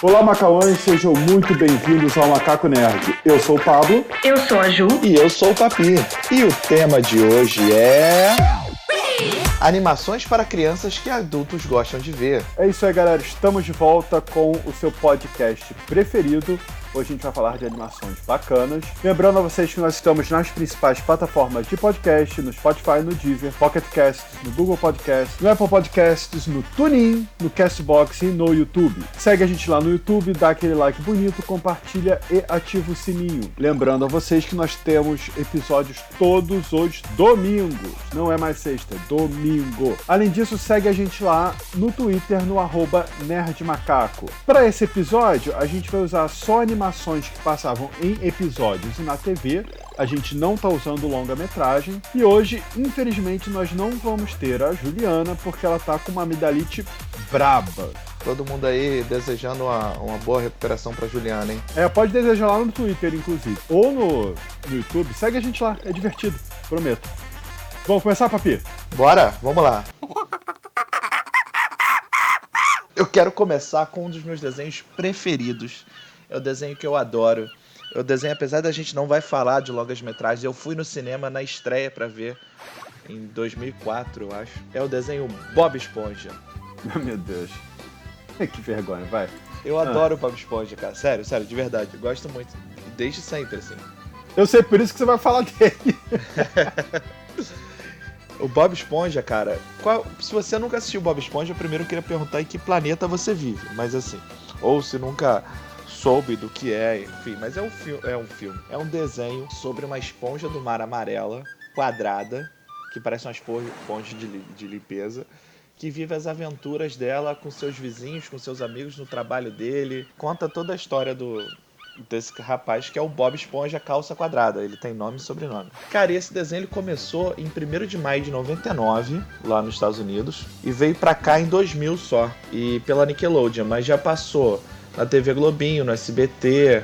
Olá, Macauãs, sejam muito bem-vindos ao Macaco Nerd. Eu sou o Pablo. Eu sou a Ju. E eu sou o Papi. E o tema de hoje é... animações para crianças que adultos gostam de ver. É isso aí, galera. Estamos de volta com o seu podcast preferido. Hoje a gente vai falar de animações bacanas. Lembrando a vocês que nós estamos nas principais plataformas de podcast, no Spotify, no Deezer, Pocket Casts, no Google Podcasts, no Apple Podcasts, no TuneIn, no Castbox e no YouTube. Segue a gente lá no YouTube, dá aquele like bonito, compartilha e ativa o sininho. Lembrando a vocês que nós temos episódios todos os domingos. Não é mais sexta, é domingo. Além disso, segue a gente lá no Twitter, no @nerdmacaco. Para esse episódio, a gente vai usar só animações que passavam em episódios e na TV. A gente não está usando longa-metragem. E hoje, infelizmente, nós não vamos ter a Juliana, porque ela tá com uma amidalite braba. Todo mundo aí desejando uma boa recuperação pra Juliana, hein? Pode desejar lá no Twitter, inclusive. Ou no YouTube. Segue a gente lá, é divertido, prometo. Vamos começar, Papi? Bora, vamos lá. Eu quero começar com um dos meus desenhos preferidos. É o desenho que eu adoro. É o desenho, apesar da gente não vai falar de longas-metragens, eu fui no cinema na estreia pra ver, em 2004, eu acho. É o desenho Bob Esponja. Meu Deus. Que vergonha, vai. Eu adoro o Bob Esponja, cara. Sério, de verdade. Eu gosto muito. Desde sempre, assim. Eu sei, por isso que você vai falar dele. O Bob Esponja, cara... Se você nunca assistiu Bob Esponja, primeiro eu queria perguntar em que planeta você vive. Mas assim... Ou se nunca soube do que é, enfim. Mas é um filme. É um desenho sobre uma esponja do mar amarela, quadrada, que parece uma esponja de limpeza, que vive as aventuras dela com seus vizinhos, com seus amigos no trabalho dele. Conta toda a história desse rapaz, que é o Bob Esponja Calça Quadrada. Ele tem nome e sobrenome. Cara, e esse desenho ele começou em 1º de maio de 99, lá nos Estados Unidos, e veio pra cá em 2000 só, e pela Nickelodeon, mas já passou na TV Globinho, no SBT,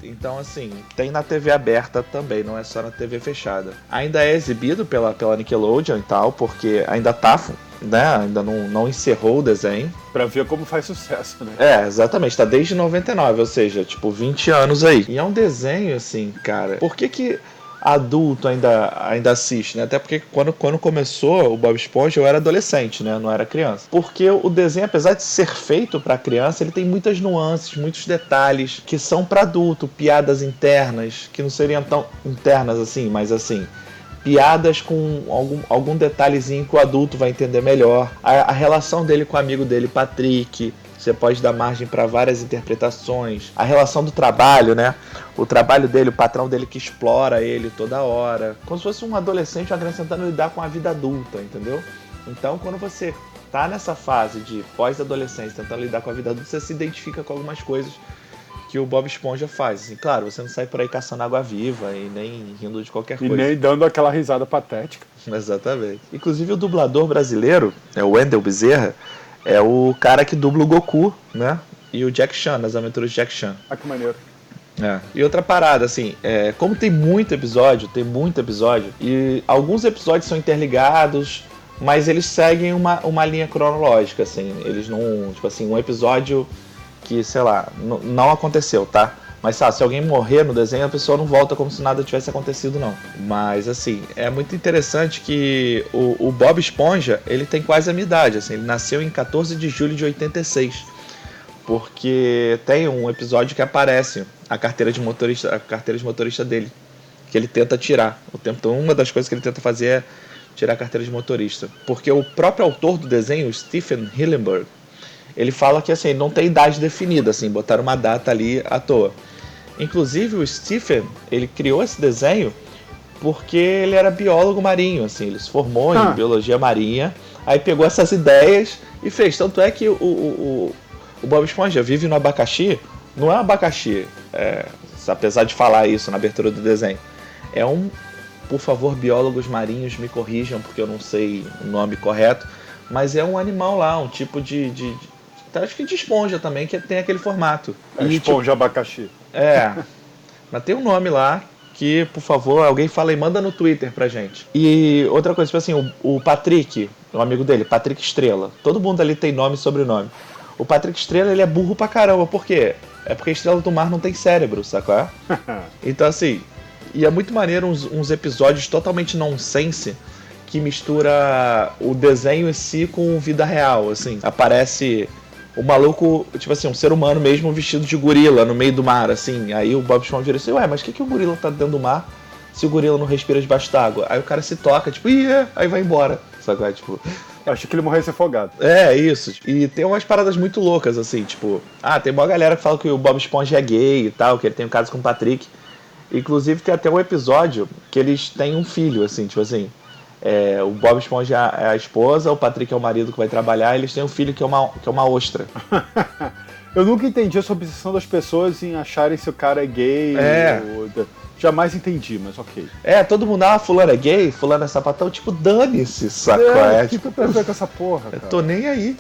então assim, tem na TV aberta também, não é só na TV fechada. Ainda é exibido pela Nickelodeon e tal, porque ainda tá, né, ainda não encerrou o desenho. Pra ver como faz sucesso, né? Exatamente, tá desde 99, ou seja, tipo, 20 anos aí. E é um desenho, assim, cara, por que adulto ainda assiste, né? Até porque quando começou o Bob Esponja eu era adolescente, né? Não era criança. Porque o desenho, apesar de ser feito pra criança, ele tem muitas nuances, muitos detalhes que são pra adulto, piadas internas, que não seriam tão internas assim, mas assim... piadas com algum detalhezinho que o adulto vai entender melhor. A relação dele com o amigo dele, Patrick, você pode dar margem para várias interpretações. A relação do trabalho, né? O trabalho dele, o patrão dele que explora ele toda hora. Como se fosse um adolescente, uma criança tentando lidar com a vida adulta, entendeu? Então, quando você tá nessa fase de pós-adolescência, tentando lidar com a vida adulta, você se identifica com algumas coisas que o Bob Esponja faz. Assim, claro, você não sai por aí caçando água-viva e nem rindo de qualquer coisa. E nem dando aquela risada patética. Exatamente. Inclusive o dublador brasileiro, o Wendel Bezerra, é o cara que dubla o Goku, né? E o Jack Chan, nas aventuras de Jack Chan. Ah, que maneiro. E outra parada, assim, como tem muito episódio, e alguns episódios são interligados, mas eles seguem uma linha cronológica, assim. Eles não, tipo assim, um episódio que, sei lá, não aconteceu, tá? Mas sabe, se alguém morrer no desenho, a pessoa não volta como se nada tivesse acontecido, não. Mas, assim, é muito interessante que o Bob Esponja, ele tem quase a minha idade, assim. Ele nasceu em 14 de julho de 86. Porque tem um episódio que aparece a carteira de motorista dele, que ele tenta tirar. Então, uma das coisas que ele tenta fazer é tirar a carteira de motorista. Porque o próprio autor do desenho, Stephen Hillenburg, ele fala que assim, não tem idade definida, assim, botaram uma data ali à toa. Inclusive o Stephen, ele criou esse desenho porque ele era biólogo marinho, assim, ele se formou em biologia marinha, aí pegou essas ideias e fez. Tanto é que o Bob Esponja vive no abacaxi, não é um abacaxi, apesar de falar isso na abertura do desenho, por favor, biólogos marinhos me corrijam porque eu não sei o nome correto, mas é um animal lá, um tipo acho que de esponja também, que tem aquele formato. Esponja abacaxi. Mas tem um nome lá que, por favor, alguém fala e manda no Twitter pra gente. E outra coisa, tipo assim, o Patrick, o amigo dele, Patrick Estrela, todo mundo ali tem nome e sobrenome. O Patrick Estrela, ele é burro pra caramba. Por quê? É porque a Estrela do Mar não tem cérebro, sacou? Então, assim, e é muito maneiro uns episódios totalmente nonsense que mistura o desenho em si com vida real, assim. Aparece o maluco, tipo assim, um ser humano mesmo vestido de gorila no meio do mar, assim. Aí o Bob Esponja vira assim, ué, mas o que o gorila tá dentro do mar se o gorila não respira debaixo d'água? Aí o cara se toca, tipo, aí vai embora, sacou? Tipo... Eu achei que ele morresse afogado. É, isso. E tem umas paradas muito loucas, assim, tipo... tem uma galera que fala que o Bob Esponja é gay e tal, que ele tem um caso com o Patrick. Inclusive tem até um episódio que eles têm um filho, assim, tipo assim... o Bob Esponja é a esposa, o Patrick é o marido que vai trabalhar, e eles têm um filho que é uma ostra. Eu nunca entendi essa obsessão das pessoas em acharem se o cara é gay. Jamais entendi, mas ok. Todo mundo, fulano é gay, fulano é sapatão, tipo, dane-se, sacou? Que tu tem a ver com essa porra, cara? Eu tô nem aí.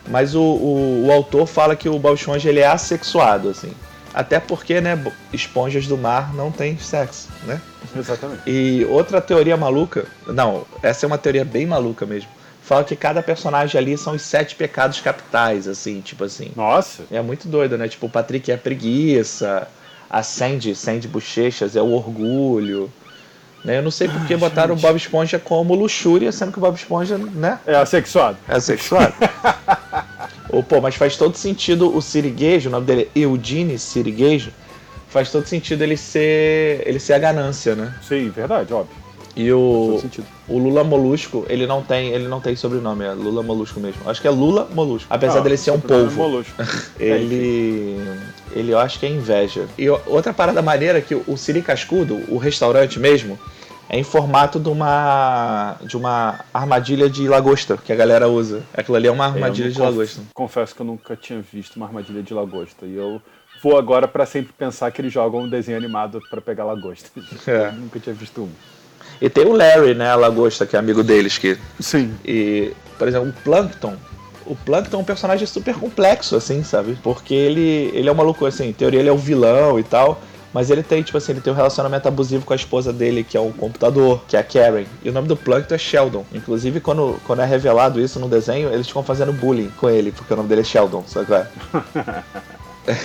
Mas o autor fala que o Bob Esponja, ele é assexuado, assim. Até porque, né, esponjas do mar não têm sexo, né? Exatamente. E outra teoria maluca, não, essa é uma teoria bem maluca mesmo, fala que cada personagem ali são os 7 pecados capitais, assim, tipo assim. Nossa! É muito doido, né? Tipo, o Patrick é a preguiça, a Sandy Bochechas é o orgulho, né? Eu não sei por que botaram o Bob Esponja como luxúria, sendo que o Bob Esponja, né? É assexuado. É assexuado. Mas faz todo sentido o Sirigueijo, o nome dele é Eugene Sirigueijo, faz todo sentido ele ser a ganância, né? Sim, verdade, óbvio. E o Lula Molusco, ele não tem sobrenome, é Lula Molusco mesmo. Acho que é Lula Molusco, apesar dele ser um polvo. ele eu acho que é inveja. E outra parada maneira é que o Siri Cascudo, o restaurante mesmo, é em formato de uma armadilha de lagosta que a galera usa. Aquilo ali é uma armadilha de lagosta. Confesso que eu nunca tinha visto uma armadilha de lagosta. E eu vou agora pra sempre pensar que eles jogam um desenho animado pra pegar lagosta. Eu nunca tinha visto um. E tem o Larry, né, a lagosta, que é amigo deles. Sim. E, por exemplo, o Plankton é um personagem super complexo, assim, sabe? Porque ele é um maluco, assim, em teoria ele é o vilão e tal, mas ele tem, tipo assim, ele tem um relacionamento abusivo com a esposa dele, que é um computador, que é a Karen. E o nome do Plankton é Sheldon. Inclusive, quando é revelado isso no desenho, eles ficam fazendo bullying com ele, porque o nome dele é Sheldon, sabe qual é?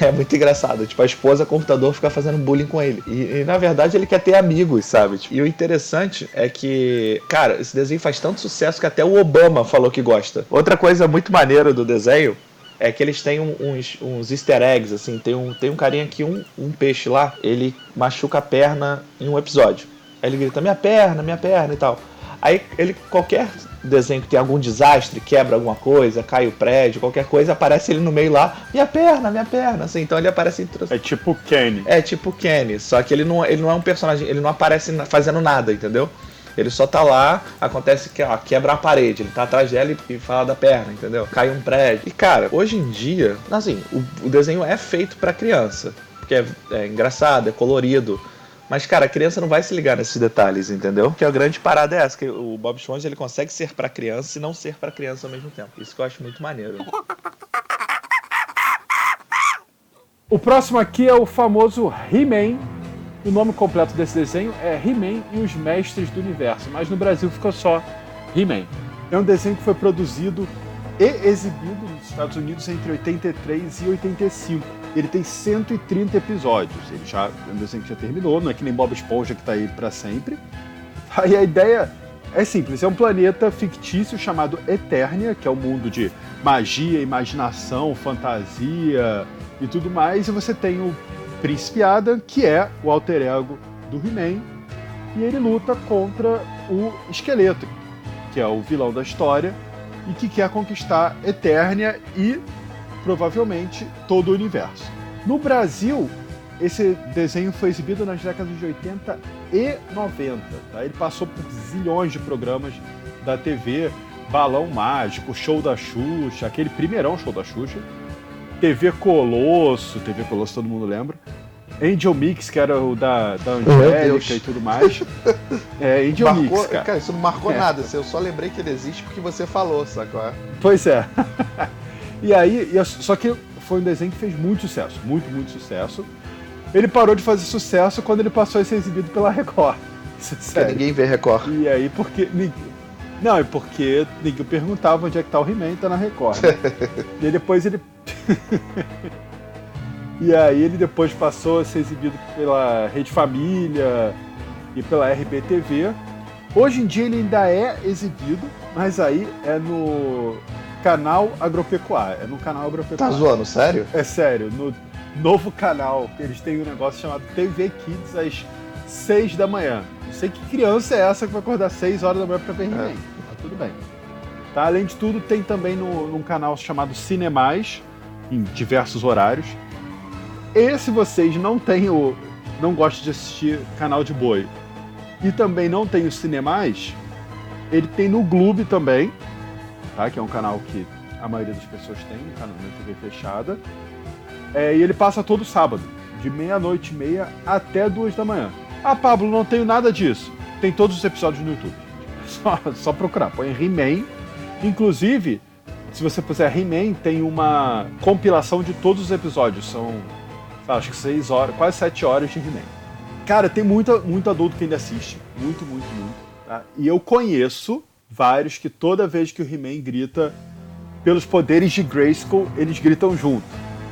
É muito engraçado, tipo, a esposa computador fica fazendo bullying com ele. E na verdade ele quer ter amigos, sabe? E o interessante é que, cara, esse desenho faz tanto sucesso que até o Obama falou que gosta. Outra coisa muito maneira do desenho é que eles têm uns easter eggs, assim. Tem um carinha que um peixe lá, ele machuca a perna em um episódio. Aí ele grita, minha perna e tal. Aí qualquer desenho que tem algum desastre, quebra alguma coisa, cai o prédio, qualquer coisa, aparece ele no meio lá, minha perna, assim, então ele aparece... É tipo Kenny. É tipo Kenny, só que ele não é um personagem, ele não aparece fazendo nada, entendeu? Ele só tá lá, acontece que quebra a parede, ele tá atrás dela e fala da perna, entendeu? Cai um prédio. E cara, hoje em dia, assim, o desenho é feito pra criança, porque é engraçado, é colorido. Mas, cara, a criança não vai se ligar nesses detalhes, entendeu? Porque a grande parada é essa, que o Bob Esponja, ele consegue ser pra criança e não ser pra criança ao mesmo tempo. Isso que eu acho muito maneiro. O próximo aqui é o famoso He-Man. O nome completo desse desenho é He-Man e os Mestres do Universo, mas no Brasil ficou só He-Man. É um desenho que foi produzido e exibido nos Estados Unidos entre 83 e 85. Ele tem 130 episódios. Ele já é um desenho que já terminou, não é que nem Bob Esponja que tá aí pra sempre. Aí a ideia é simples, é um planeta fictício chamado Eternia, que é um mundo de magia, imaginação, fantasia e tudo mais, e você tem o Príncipe Adam, que é o alter ego do He-Man, e ele luta contra o Esqueleto, que é o vilão da história, e que quer conquistar Eternia e provavelmente todo o universo. No Brasil, esse desenho foi exibido nas décadas de 80 e 90. Tá? Ele passou por zilhões de programas da TV, Balão Mágico, Show da Xuxa, aquele primeirão Show da Xuxa, TV Colosso todo mundo lembra, Angel Mix, que era o da Angélica e tudo mais. Angel Mix, cara. Cara, isso não marcou nada, eu só lembrei que ele existe porque você falou, sacou? Pois é. E aí, só que foi um desenho que fez muito sucesso, muito sucesso. Ele parou de fazer sucesso quando ele passou a ser exibido pela Record. Isso é sério. Ninguém vê Record. E aí, porque Não, é porque ninguém perguntava onde é que tá o He-Man, tá na Record. Né? E aí depois ele... E aí ele depois passou a ser exibido pela Rede Família e pela RBTV. Hoje em dia ele ainda é exibido, mas aí é no canal agropecuário. É no canal agropecuário. Tá zoando, sério? É sério, no novo canal. Eles têm um negócio chamado TV Kids às 6 da manhã. Não sei que criança é essa que vai acordar às 6 horas da manhã pra ver He-Man. Mas tudo bem. Tá? Além de tudo, tem também num canal chamado Cinemais, em diversos horários. E se vocês não gostam de assistir canal de boi e também não tem o Cinemais, ele tem no Gloob também, tá? Que é um canal que a maioria das pessoas tem, um canal de TV fechada. E ele passa todo sábado, de 00:30 até 2 da manhã. Ah, Pablo, não tenho nada disso. Tem todos os episódios no YouTube. Só procurar, põe He-Man. Inclusive, se você puser He-Man, tem uma compilação de todos os episódios. São, acho que 6 horas, quase 7 horas de He-Man. Cara, tem muito adulto que ainda assiste. Muito. Tá? E eu conheço vários que toda vez que o He-Man grita pelos poderes de Grayskull, eles gritam junto.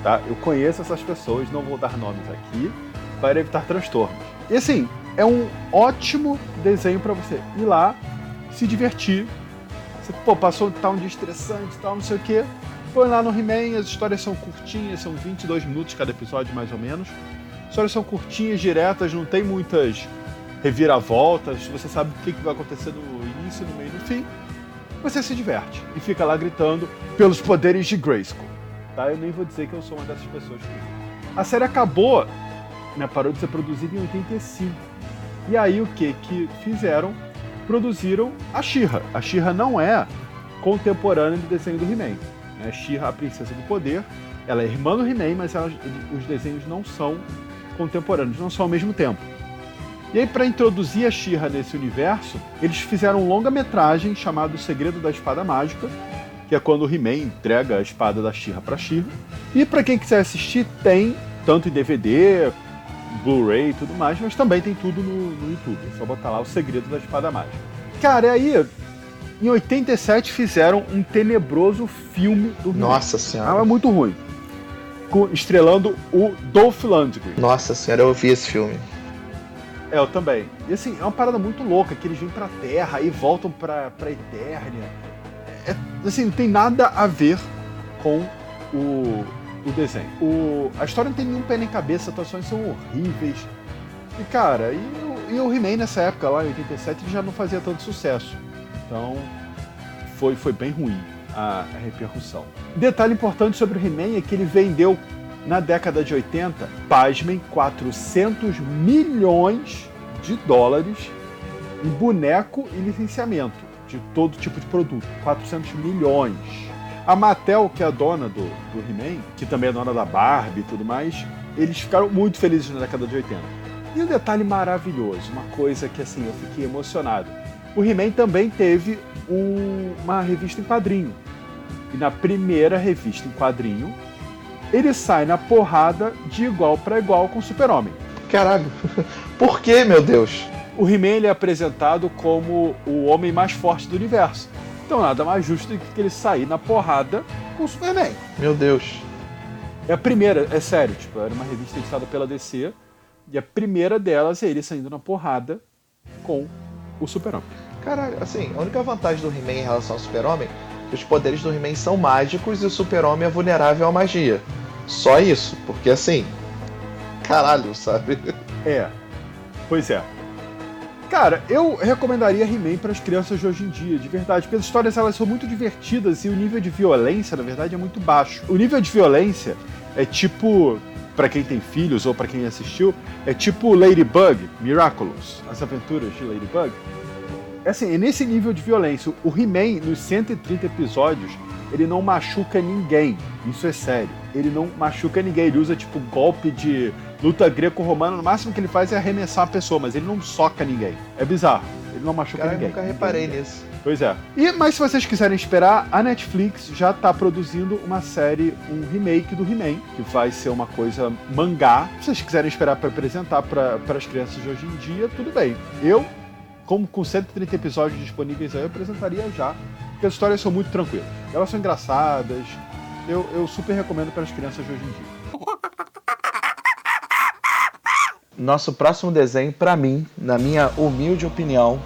Tá? Eu conheço essas pessoas, não vou dar nomes aqui, para evitar transtornos. E assim, é um ótimo desenho para você ir lá, se divertir. Você, passou tá um dia estressante e tal, não sei o quê. Põe lá no He-Man, as histórias são curtinhas, são 22 minutos cada episódio, mais ou menos. As histórias são curtinhas, diretas, não tem muitas reviravoltas. Você sabe o que vai acontecer no início, no meio e no fim. Você se diverte e fica lá gritando pelos poderes de Grayskull. Tá? Eu nem vou dizer que eu sou uma dessas pessoas. A série acabou, né, parou de ser produzida em 85. E aí o que fizeram? Produziram a She-Ra. A She-Ra não é contemporânea do desenho do He-Man. A She-Ra, a Princesa do Poder, ela é irmã do He-Man, mas os desenhos não são contemporâneos, não são ao mesmo tempo. E aí, para introduzir a She-Ra nesse universo, eles fizeram um longa-metragem chamado O Segredo da Espada Mágica, que é quando o He-Man entrega a espada da She-Ra pra She-Ra. E para quem quiser assistir, tem tanto em DVD, Blu-ray e tudo mais, mas também tem tudo no YouTube. É só botar lá O Segredo da Espada Mágica. Cara, e aí, em 87 fizeram um tenebroso filme do He-Man. Nossa Senhora. É muito ruim. Estrelando o Dolph Lundgren. Nossa Senhora, eu vi esse filme. Eu também. E assim, é uma parada muito louca, que eles vêm pra Terra e voltam pra Eternia. Assim, não tem nada a ver com o desenho. A história não tem nenhum pé nem cabeça, as atuações são horríveis. E cara, e o He-Man nessa época, lá em 87, ele já não fazia tanto sucesso. Então, foi bem ruim a repercussão. Detalhe importante sobre o He-Man é que ele vendeu, na década de 80, pasmem, 400 milhões de dólares em boneco e licenciamento de todo tipo de produto. 400 milhões. A Mattel, que é a dona do He-Man, que também é dona da Barbie e tudo mais, eles ficaram muito felizes na década de 80. E um detalhe maravilhoso, uma coisa que assim, eu fiquei emocionado. O He-Man também teve uma revista em quadrinho. E na primeira revista em quadrinho, ele sai na porrada de igual para igual com o Super-Homem. Caralho, por que, meu Deus? O He-Man ele é apresentado como o homem mais forte do universo. Então nada mais justo do que ele sair na porrada com o Superman. Meu Deus. É a primeira, é sério, tipo, era uma revista editada pela DC, e a primeira delas é ele saindo na porrada com o Super-Homem. Caralho, assim, a única vantagem do He-Man em relação ao Super-Homem é que os poderes do He-Man são mágicos e o Super-Homem é vulnerável à magia. Só isso, porque assim, caralho, sabe? Pois é. Cara, eu recomendaria He-Man para as crianças de hoje em dia, de verdade, porque as histórias elas são muito divertidas e o nível de violência, na verdade, é muito baixo. O nível de violência é tipo, para quem tem filhos ou para quem assistiu, é tipo Ladybug, Miraculous, as aventuras de Ladybug. É assim, é nesse nível de violência. O He-Man, nos 130 episódios, ele não machuca ninguém. Isso é sério. Ele não machuca ninguém. Ele usa, tipo, golpe de luta greco-romana. No máximo que ele faz é arremessar a pessoa, mas ele não soca ninguém. É bizarro. Ele não machuca ninguém. Eu nunca reparei nisso. Pois é. Mas se vocês quiserem esperar, a Netflix já tá produzindo uma série, um remake do He-Man, que vai ser uma coisa mangá. Se vocês quiserem esperar para apresentar para as crianças de hoje em dia, tudo bem. Eu como com 130 episódios disponíveis aí, eu apresentaria já. Porque as histórias são muito tranquilas. Elas são engraçadas. Eu super recomendo para as crianças de hoje em dia. Nosso próximo desenho, pra mim, na minha humilde opinião,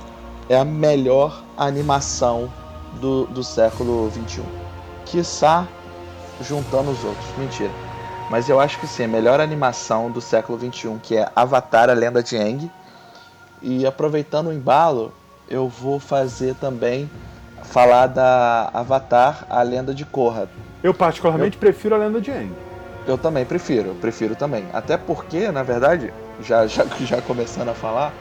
é a melhor animação do século XXI. Quiçá juntando os outros. Mentira. Mas eu acho que sim, a melhor animação do século XXI, que é Avatar, a Lenda de Aang. E aproveitando o embalo, eu vou fazer também falar da Avatar, a Lenda de Korra. Eu particularmente prefiro a Lenda de Aang. Eu também prefiro também. Até porque, na verdade, já começando a falar,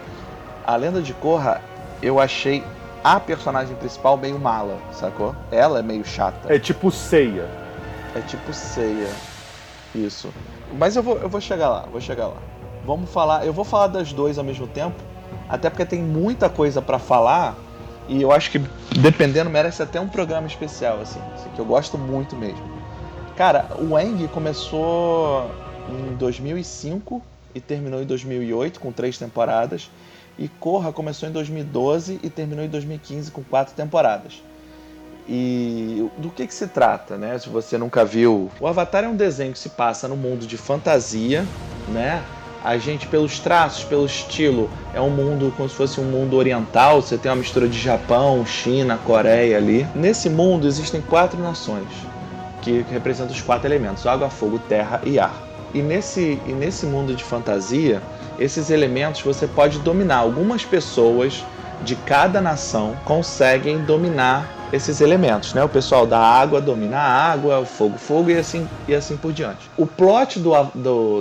a Lenda de Korra, eu achei a personagem principal meio mala, sacou? Ela é meio chata. É tipo Seiya. Isso. Mas eu vou chegar lá. Eu vou falar das duas ao mesmo tempo, até porque tem muita coisa pra falar, e eu acho que, dependendo, merece até um programa especial, assim que eu gosto muito mesmo. Cara, o Aang começou em 2005 e terminou em 2008, com 3 temporadas, e Korra começou em 2012 e terminou em 2015 com 4 temporadas. E do que se trata, né? Se você nunca viu, o Avatar é um desenho que se passa no mundo de fantasia, né? A gente, pelos traços, pelo estilo, é um mundo como se fosse um mundo oriental. Você tem uma mistura de Japão, China, Coreia ali. Nesse mundo existem 4 nações que representam os 4 elementos: água, fogo, terra e ar. E nesse mundo de fantasia, esses elementos você pode dominar. Algumas pessoas de cada nação conseguem dominar esses elementos, né? O pessoal da água domina a água, o fogo e assim por diante. O plot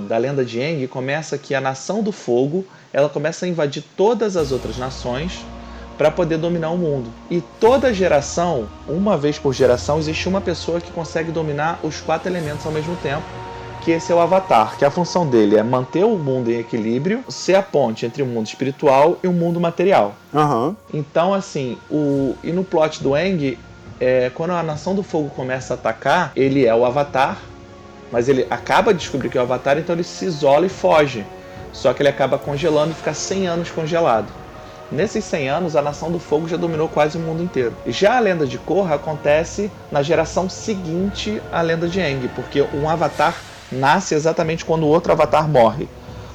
da Lenda de Aang começa que a nação do fogo, ela começa a invadir todas as outras nações para poder dominar o mundo. E toda geração, uma vez por geração, existe uma pessoa que consegue dominar os 4 elementos ao mesmo tempo, que esse é o Avatar, que a função dele é manter o mundo em equilíbrio, ser a ponte entre o mundo espiritual e o mundo material. Uhum. Então, assim, e no plot do Aang, quando a Nação do Fogo começa a atacar, ele é o Avatar, mas ele acaba de descobrir que é o Avatar, então ele se isola e foge. Só que ele acaba congelando e fica 100 anos congelado. Nesses 100 anos, a Nação do Fogo já dominou quase o mundo inteiro. Já a Lenda de Korra acontece na geração seguinte à Lenda de Aang, porque um Avatar nasce exatamente quando o outro Avatar morre.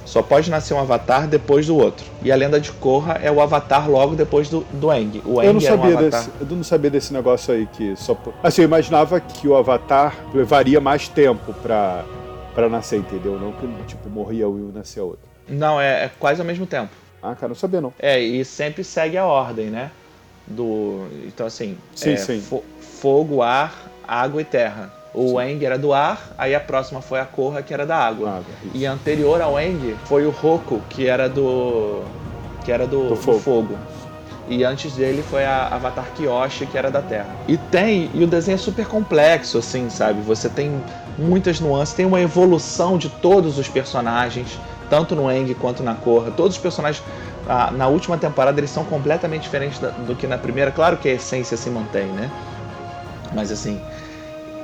Só pode nascer um Avatar depois do outro. E a Lenda de Korra é o Avatar logo depois do Aang. O Aang eu não sabia desse negócio aí que só... Assim, eu imaginava que o Avatar levaria mais tempo pra nascer, entendeu? Não que, tipo, morria um e nascia outro. Não, é quase ao mesmo tempo. Ah, cara, não sabia não. E sempre segue a ordem, né? Então, assim, sim. Fogo, ar, água e terra. O Aang era do ar, aí a próxima foi a Korra, que era da água. E a anterior ao Aang foi o Roku, que era do fogo. E antes dele foi a Avatar Kyoshi, que era da terra. E o desenho é super complexo, assim, sabe? Você tem muitas nuances, tem uma evolução de todos os personagens, tanto no Aang quanto na Korra. Todos os personagens, na última temporada, eles são completamente diferentes do que na primeira. Claro que a essência se mantém, né? Mas, assim,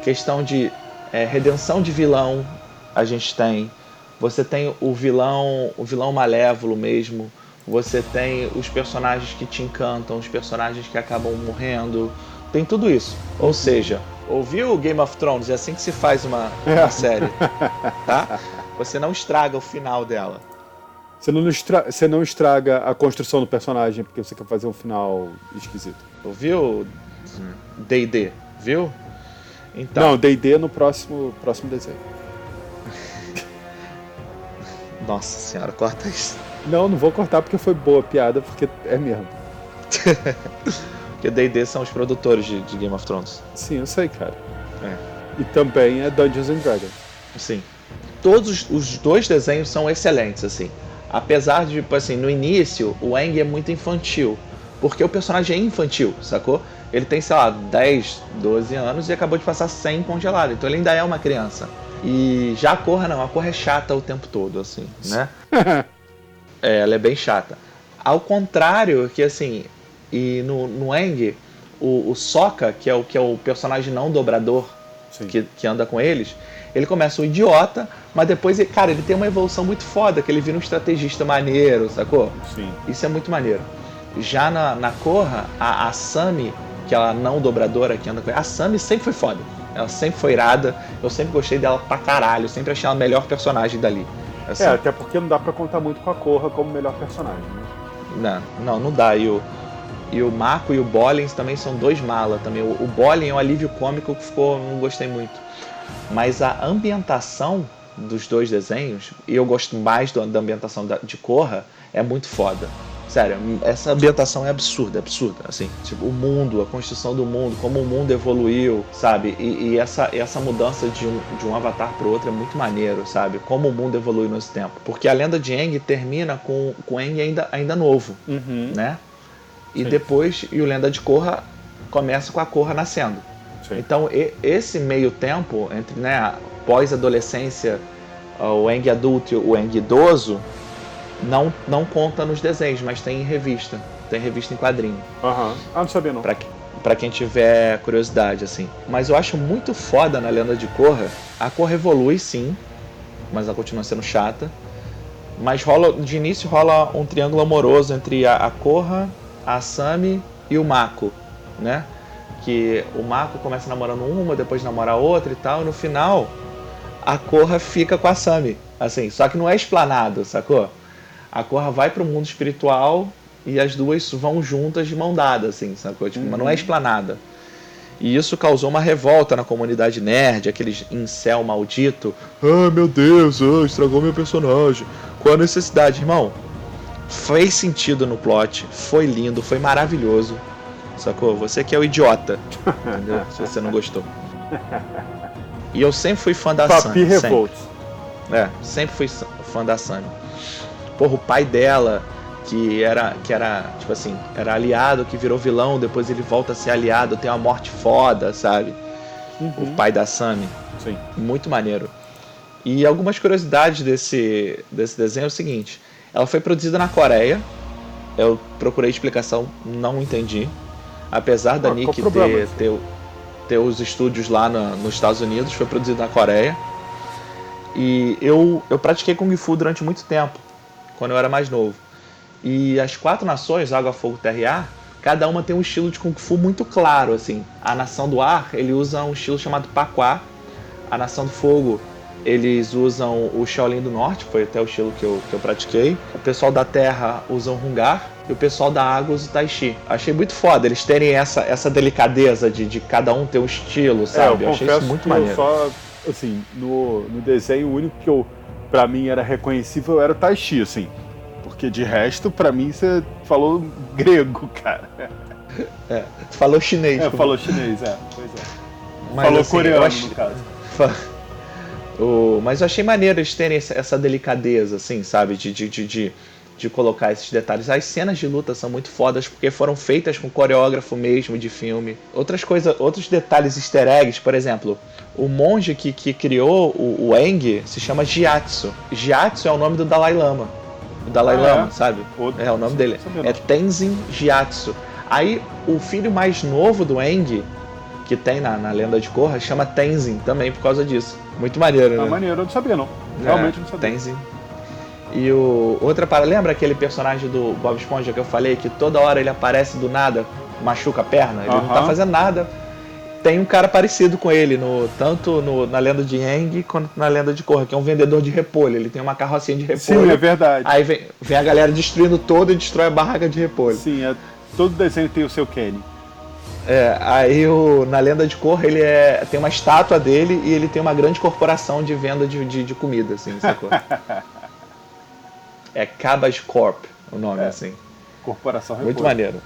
questão de redenção de vilão, a gente tem. Você tem o vilão malévolo mesmo. Você tem os personagens que te encantam, os personagens que acabam morrendo. Tem tudo isso. Ou seja, ouviu Game of Thrones? É assim que se faz uma série, tá? Você não estraga o final dela. Você não estraga a construção do personagem porque você quer fazer um final esquisito. Ouviu D&D? Viu? Então, não, D&D no próximo desenho. Nossa senhora, corta isso. Não vou cortar porque foi boa a piada, porque é mesmo. Porque D&D são os produtores de Game of Thrones. Sim, eu sei, cara. E também é Dungeons and Dragons. Sim. Todos os 2 desenhos são excelentes, assim. Apesar de, tipo assim, no início, o Aang é muito infantil. Porque o personagem é infantil, sacou? Ele tem, sei lá, 10, 12 anos e acabou de passar 100 congelado. Então ele ainda é uma criança. E já a Korra não. A Korra é chata o tempo todo, assim, né? Ela é bem chata. Ao contrário, que assim... E no Aang, o Sokka, que é o personagem não dobrador que anda com eles, ele começa um idiota, mas depois, cara, ele tem uma evolução muito foda, que ele vira um estrategista maneiro, sacou? Sim. Isso é muito maneiro. Já na Korra, a Sami, que ela não dobradora que anda com ela, a Sami sempre foi foda. Ela sempre foi irada, eu sempre gostei dela pra caralho, sempre achei ela a melhor personagem dali. Assim. Até porque não dá pra contar muito com a Korra como melhor personagem, né? Não dá. E o Mako e o Bolin também são dois malas também. O Bolin é um alívio cômico que não gostei muito. Mas a ambientação dos dois desenhos, e eu gosto mais da ambientação de Korra, é muito foda. Sério, essa ambientação é absurda, assim, tipo, o mundo, a construção do mundo, como o mundo evoluiu, sabe, e essa mudança de um avatar pro outro é muito maneiro, sabe, como o mundo evoluiu nesse tempo, porque a lenda de Aang termina com Aang ainda novo, né, e depois, o Lenda de Korra começa com a Korra nascendo. Sim. Então, esse meio tempo, entre, né, pós-adolescência, o Aang adulto e o Aang idoso, não conta nos desenhos, mas tem em revista. Tem revista em quadrinho. Não sabia não. Pra quem tiver curiosidade, assim. Mas eu acho muito foda na Lenda de Korra. A Korra evolui, sim, mas ela continua sendo chata. Mas de início rola um triângulo amoroso entre a Korra, a Sami e o Mako, né? Que o Mako começa namorando uma, depois namora outra e tal. E no final, a Korra fica com a Sami. Assim, só que não é explanado, sacou? A Korra vai pro mundo espiritual e as duas vão juntas de mão dada, assim, sacou? Tipo, mas não é explanada. E isso causou uma revolta na comunidade nerd, aqueles incel maldito. Meu Deus, estragou meu personagem. Qual a necessidade, irmão? Fez sentido no plot, foi lindo, foi maravilhoso, sacou? Você que é o idiota, entendeu? Se você não gostou. E eu sempre fui fã da Sami. Sempre fui fã da Sami. Porra, o pai dela, que era, tipo assim, era aliado, que virou vilão, depois ele volta a ser aliado, tem uma morte foda, sabe? O pai da Sami. Sim. Muito maneiro. E algumas curiosidades desse desenho é o seguinte: ela foi produzida na Coreia, eu procurei explicação, não entendi. Apesar da Nick ter os estúdios lá nos Estados Unidos, foi produzida na Coreia. E eu pratiquei Kung Fu durante muito tempo, quando eu era mais novo. E as 4 nações, Água, Fogo, Terra e Ar, cada uma tem um estilo de Kung Fu muito claro, assim. A Nação do Ar, ele usa um estilo chamado Paquá. A Nação do Fogo, eles usam o Shaolin do Norte, foi até o estilo que eu pratiquei. O pessoal da Terra usa o Hungar e o pessoal da Água usa o Tai Chi. Achei muito foda eles terem essa delicadeza de cada um ter um estilo, sabe? Eu achei isso muito maneiro. Só, assim, no desenho, o único que pra mim era reconhecível era o Tai Chi, assim. Porque de resto, pra mim, você falou grego, cara. Tu falou chinês. Falou chinês, pois é. Mas, falou assim, coreano, no caso. Mas eu achei maneiro eles terem essa delicadeza, assim, sabe? De colocar esses detalhes. As cenas de luta são muito fodas porque foram feitas com coreógrafo mesmo de filme. Outros detalhes easter eggs, por exemplo, o monge que criou o Aang se chama Gyatso. Gyatso é o nome do Dalai Lama. O Dalai Lama, sabe? É o nome dele. É Tenzin Gyatso. Aí o filho mais novo do Aang, que tem na Lenda de Korra, chama Tenzin também por causa disso. Muito maneiro, né? Maneiro, eu não sabia não. Realmente não sabia. Tenzin. E outra parada, lembra aquele personagem do Bob Esponja que eu falei que toda hora ele aparece do nada, machuca a perna, ele não tá fazendo nada. Tem um cara parecido com ele, tanto na Lenda de Aang quanto na Lenda de Korra, que é um vendedor de repolho. Ele tem uma carrocinha de repolho. Sim, é verdade. Aí vem a galera destruindo todo e destrói a barraca de repolho. Sim, todo desenho tem o seu Kenny. Aí na Lenda de Korra ele tem uma estátua dele e ele tem uma grande corporação de venda de comida, assim, sacou? É Cabbage Corp o nome, assim. Corporação Repolho. Muito maneiro.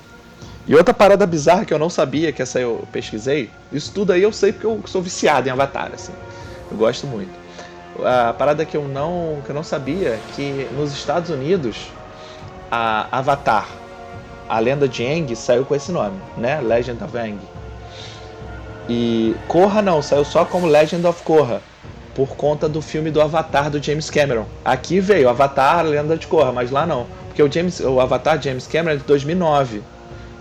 E outra parada bizarra que eu não sabia, que essa eu pesquisei, isso tudo aí eu sei porque eu sou viciado em Avatar, assim. Eu gosto muito. A parada que eu não sabia é que nos Estados Unidos, a Avatar, a Lenda de Aang, saiu com esse nome, né? Legend of Aang. E Korra não, saiu só como Legend of Korra, por conta do filme do Avatar do James Cameron. Aqui veio Avatar, a Lenda de Korra, mas lá não. Porque o Avatar James Cameron é de 2009.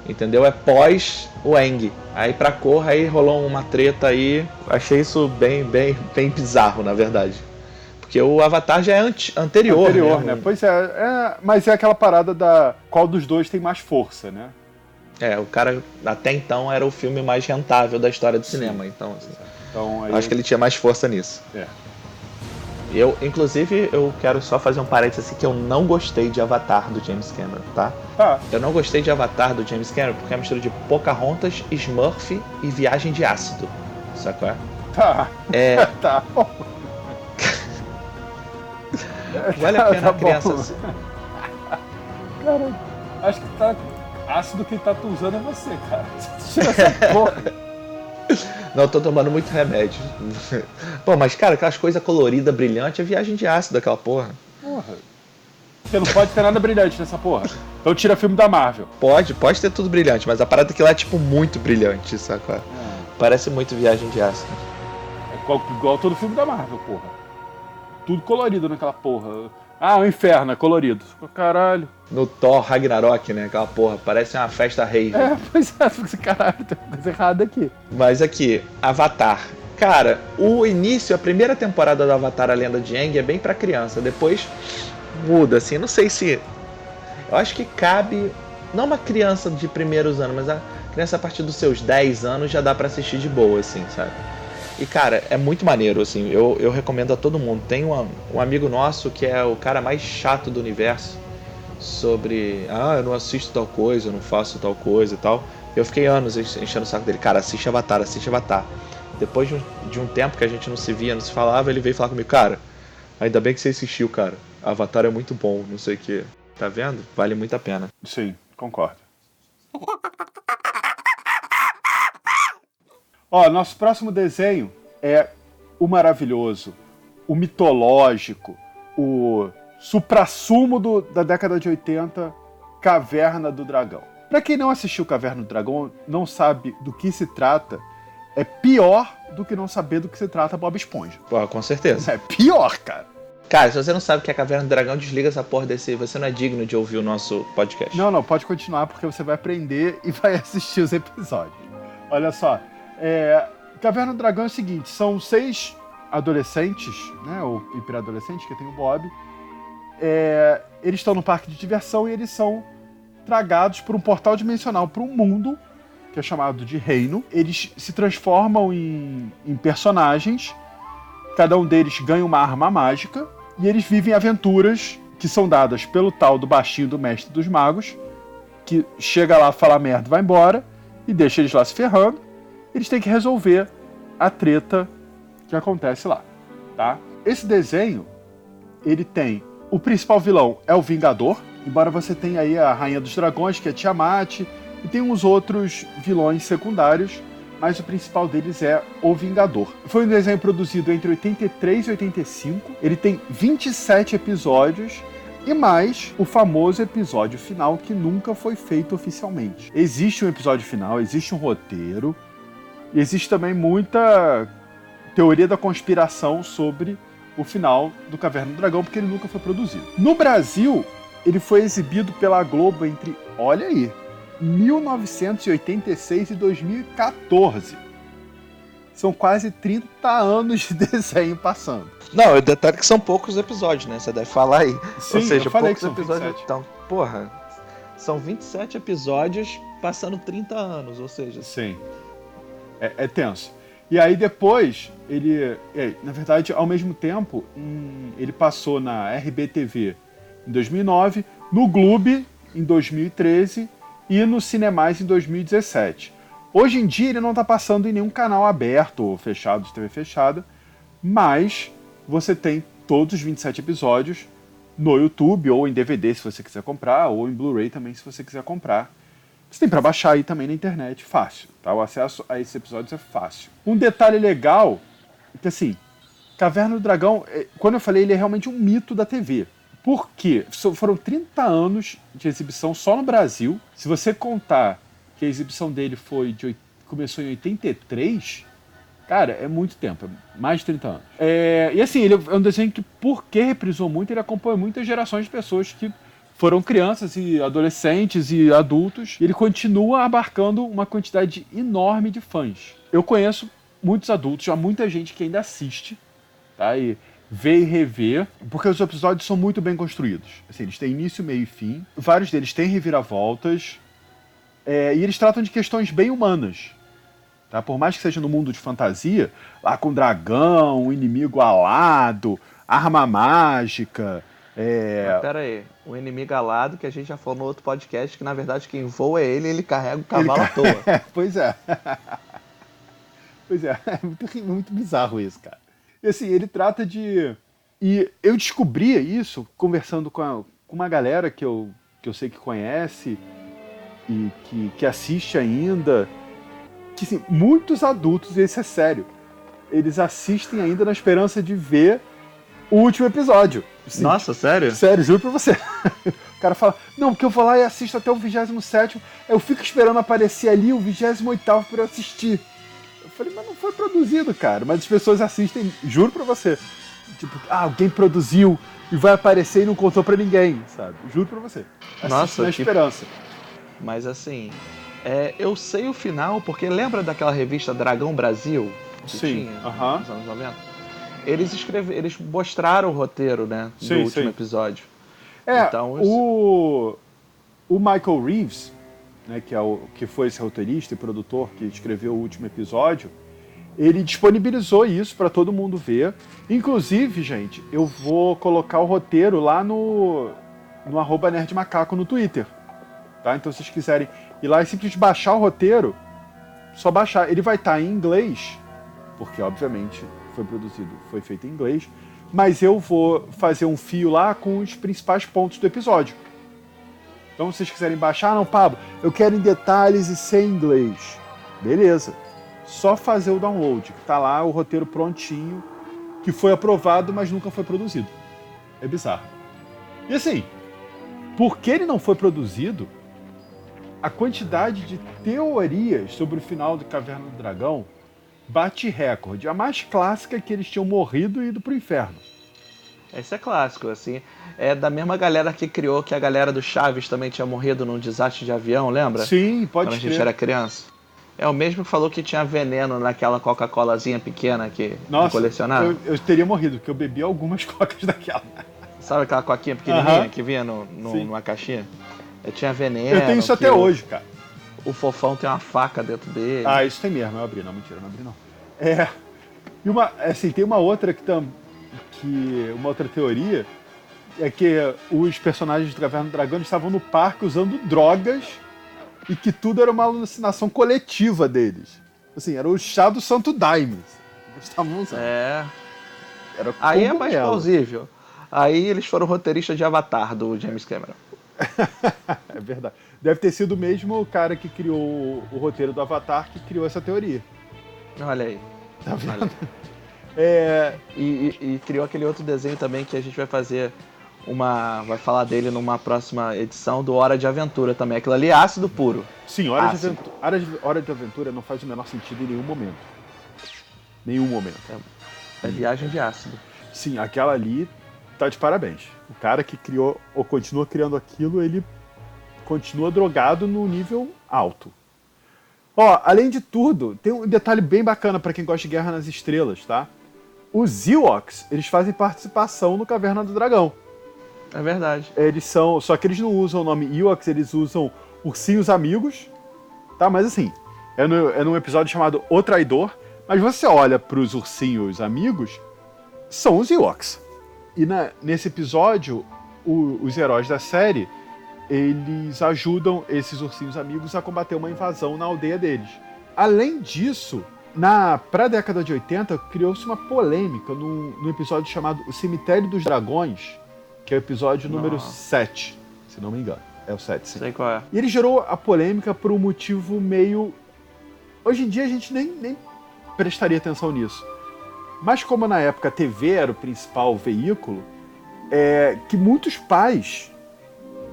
Entendeu? É pós o Aang. Aí pra Korra aí rolou uma treta aí. Achei isso bem bizarro, na verdade. Porque o Avatar já é anterior, né? Pois mas é aquela parada da qual dos dois tem mais força, né? O cara, até então, era o filme mais rentável da história do cinema. Então, assim, aí acho que ele tinha mais força nisso. Inclusive, eu quero só fazer um parênteses assim, que eu não gostei de Avatar do James Cameron, tá? Eu não gostei de Avatar do James Cameron porque é uma mistura de Pocahontas, Smurf e Viagem de Ácido. Sacou? Tá bom. Vale a pena a criança... Cara, acho que tá... ácido que tá usando é você, cara. Tira essa porra. Não, eu tô tomando muito remédio. Pô, mas cara, aquelas coisas coloridas, brilhantes, é Viagem de Ácido, aquela porra. Você não pode ter nada brilhante nessa porra. Então tira filme da Marvel. Pode ter tudo brilhante, mas a parada é que lá é tipo muito brilhante, saca? Parece muito Viagem de Ácido. É igual todo filme da Marvel, porra. Tudo colorido naquela porra. O inferno é colorido. Caralho. No Thor Ragnarok, né? Aquela porra, parece uma festa rave. Pois é, caralho, tem uma coisa errada aqui. Mas aqui, Avatar. Cara, o início, a primeira temporada do Avatar, A Lenda de Aang, é bem pra criança. Depois muda, assim, não sei se... Eu acho que cabe, não uma criança de primeiros anos, mas a criança a partir dos seus 10 anos já dá pra assistir de boa, assim, sabe? E, cara, é muito maneiro, assim, eu recomendo a todo mundo. Tem um amigo nosso que é o cara mais chato do universo sobre, eu não assisto tal coisa, eu não faço tal coisa e tal. Eu fiquei anos enchendo o saco dele. Cara, assiste Avatar. Depois de um tempo que a gente não se via, não se falava, ele veio falar comigo, cara, ainda bem que você assistiu, cara. Avatar é muito bom, não sei o que. Tá vendo? Vale muito a pena. Sim, concordo. Nosso próximo desenho é o maravilhoso, o mitológico, o suprassumo da década de 80, Caverna do Dragão. Pra quem não assistiu Caverna do Dragão, não sabe do que se trata, é pior do que não saber do que se trata Bob Esponja. Pô, com certeza. É pior, cara. Cara, se você não sabe o que é Caverna do Dragão, desliga essa porra desse... Você não é digno de ouvir o nosso podcast. Não, pode continuar, porque você vai aprender e vai assistir os episódios. Olha só, Caverna do Dragão é o seguinte, são 6 adolescentes, né, ou pré-adolescentes, que tem o Bob. Eles estão no parque de diversão e eles são tragados por um portal dimensional para um mundo, que é chamado de Reino. Eles se transformam em personagens, cada um deles ganha uma arma mágica, e eles vivem aventuras que são dadas pelo tal do baixinho do mestre dos magos, que chega lá, fala merda e vai embora, e deixa eles lá se ferrando. Eles têm que resolver a treta que acontece lá, tá? Esse desenho, ele tem... O principal vilão é o Vingador, embora você tenha aí a Rainha dos Dragões, que é Tiamat, e tem uns outros vilões secundários, mas o principal deles é o Vingador. Foi um desenho produzido entre 83 e 85, ele tem 27 episódios, e mais o famoso episódio final que nunca foi feito oficialmente. Existe um episódio final, existe um roteiro, e existe também muita teoria da conspiração sobre o final do Caverna do Dragão, porque ele nunca foi produzido. No Brasil, ele foi exibido pela Globo entre, olha aí, 1986 e 2014. São quase 30 anos de desenho passando. Não, o detalhe é que são poucos episódios, né? Você deve falar aí. Sim, ou seja, eu falei poucos que são episódios. 27. Então, porra, são 27 episódios passando 30 anos, ou seja... Sim. É tenso. E aí depois, ele... na verdade, ao mesmo tempo, ele passou na RBTV em 2009, no Gloob em 2013 e no Cinemais em 2017. Hoje em dia ele não está passando em nenhum canal aberto ou fechado, de TV fechada, mas você tem todos os 27 episódios no YouTube ou em DVD se você quiser comprar, ou em Blu-ray também se você quiser comprar. Você tem para baixar aí também na internet, fácil, tá? O acesso a esses episódios é fácil. Um detalhe legal é que, assim, Caverna do Dragão, quando eu falei, ele é realmente um mito da TV. Por quê? Foram 30 anos de exibição só no Brasil. Se você contar que a exibição dele começou em 83, cara, é muito tempo, é mais de 30 anos. E assim, ele é um desenho que, porque reprisou muito, ele acompanha muitas gerações de pessoas que foram crianças e adolescentes e adultos. E ele continua abarcando uma quantidade enorme de fãs. Eu conheço muitos adultos, já muita gente que ainda assiste, tá? E ver e rever, porque os episódios são muito bem construídos. Assim, eles têm início, meio e fim. Vários deles têm reviravoltas. E eles tratam de questões bem humanas. Tá? Por mais que seja no mundo de fantasia, lá com dragão, inimigo alado, arma mágica. Mas pera aí, o inimigo alado que a gente já falou no outro podcast, que na verdade quem voa é ele e ele carrega o cavalo à toa. Pois é. Pois é, muito bizarro isso, cara. E assim, ele trata de... E eu descobri isso conversando com uma galera que eu sei que conhece e que assiste ainda, que assim, muitos adultos, e isso é sério, eles assistem ainda na esperança de ver o último episódio. Assim, nossa, sério? Sério, juro pra você. O cara fala, não, porque eu vou lá e assisto até o 27º, eu fico esperando aparecer ali o 28º pra eu assistir. Eu falei, mas não foi produzido, cara. Mas as pessoas assistem, juro pra você. Tipo, alguém produziu e vai aparecer e não contou pra ninguém, sabe? Juro pra você. Assiste nossa, na esperança. Mas assim, eu sei o final, porque lembra daquela revista Dragão Brasil? Que sim, tinha nos anos 90? Eles mostraram o roteiro, né? Do último episódio. Então, o Michael Reeves, né, que foi esse roteirista e produtor que escreveu o último episódio, ele disponibilizou isso para todo mundo ver. Inclusive, gente, eu vou colocar o roteiro lá no @nerdmacaco no Twitter. Tá? Então, se vocês quiserem ir lá e simplesmente baixar o roteiro, só baixar. Ele vai estar em inglês, porque, obviamente, foi feito em inglês, mas eu vou fazer um fio lá com os principais pontos do episódio. Então, se vocês quiserem baixar, não, Pablo, eu quero em detalhes e sem inglês. Beleza. Só fazer o download, que tá lá o roteiro prontinho, que foi aprovado, mas nunca foi produzido. É bizarro. E assim, porque ele não foi produzido, a quantidade de teorias sobre o final do Caverna do Dragão bate recorde. A mais clássica é que eles tinham morrido e ido pro inferno. Esse é clássico, assim. É da mesma galera que criou que a galera do Chaves também tinha morrido num desastre de avião, lembra? Sim, pode ser. Quando a gente era criança. É o mesmo que falou que tinha veneno naquela Coca-Colazinha pequena que colecionava. Eu teria morrido, porque eu bebi algumas cocas daquela. Sabe aquela coquinha pequenininha que vinha numa caixinha? Eu tinha veneno. Eu tenho isso até hoje, cara. O Fofão tem uma faca dentro dele. Ah, isso tem mesmo. Eu abri, não, mentira, não abri não. E tem uma outra uma outra teoria é que os personagens do Caverna do Dragão estavam no parque usando drogas e que tudo era uma alucinação coletiva deles. Assim, era o chá do Santo Daime. Estavam usando. Era aí é mais plausível. Aí eles foram roteiristas de Avatar, do James Cameron. É verdade. Deve ter sido o mesmo cara que criou o roteiro do Avatar que criou essa teoria. Olha aí. Tá vendo? E criou aquele outro desenho também que a gente vai fazer vai falar dele numa próxima edição do Hora de Aventura também. Aquilo ali é ácido puro. Sim, Hora de Aventura não faz o menor sentido em nenhum momento. Nenhum momento. É viagem de ácido. Sim, aquela ali tá de parabéns. O cara que criou ou continua criando aquilo, ele continua drogado no nível alto. Além de tudo, tem um detalhe bem bacana para quem gosta de Guerra nas Estrelas, tá? Os Ewoks, eles fazem participação no Caverna do Dragão. É verdade. Só que eles não usam o nome Ewoks, eles usam Ursinhos Amigos, tá? Mas assim, é num episódio chamado O Traidor, mas você olha pros Ursinhos Amigos, são os Ewoks. E nesse episódio, os heróis da série, eles ajudam esses ursinhos amigos a combater uma invasão na aldeia deles. Além disso, pra década de 80, criou-se uma polêmica no episódio chamado O Cemitério dos Dragões, que é o episódio número 7, se não me engano. É o 7, sim. Sei qual é. E ele gerou a polêmica por um motivo meio... Hoje em dia a gente nem prestaria atenção nisso. Mas como na época a TV era o principal veículo, que muitos pais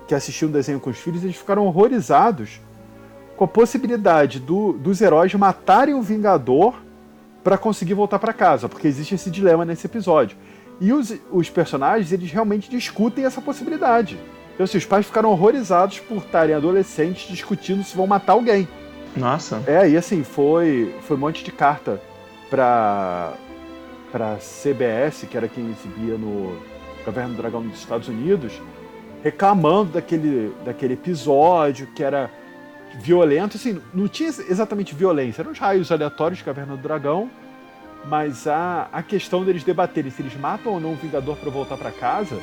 que assistiam o desenho com os filhos, eles ficaram horrorizados com a possibilidade dos heróis matarem o Vingador para conseguir voltar para casa, porque existe esse dilema nesse episódio. E os personagens, eles realmente discutem essa possibilidade. Então, assim, os pais ficaram horrorizados por estarem adolescentes discutindo se vão matar alguém. Nossa. E assim, foi um monte de carta para pra CBS, que era quem exibia no Caverna do Dragão dos Estados Unidos, reclamando daquele episódio que era violento. Assim, não tinha exatamente violência, eram os raios aleatórios de Caverna do Dragão, mas a questão deles debaterem se eles matam ou não o Vingador pra voltar pra casa,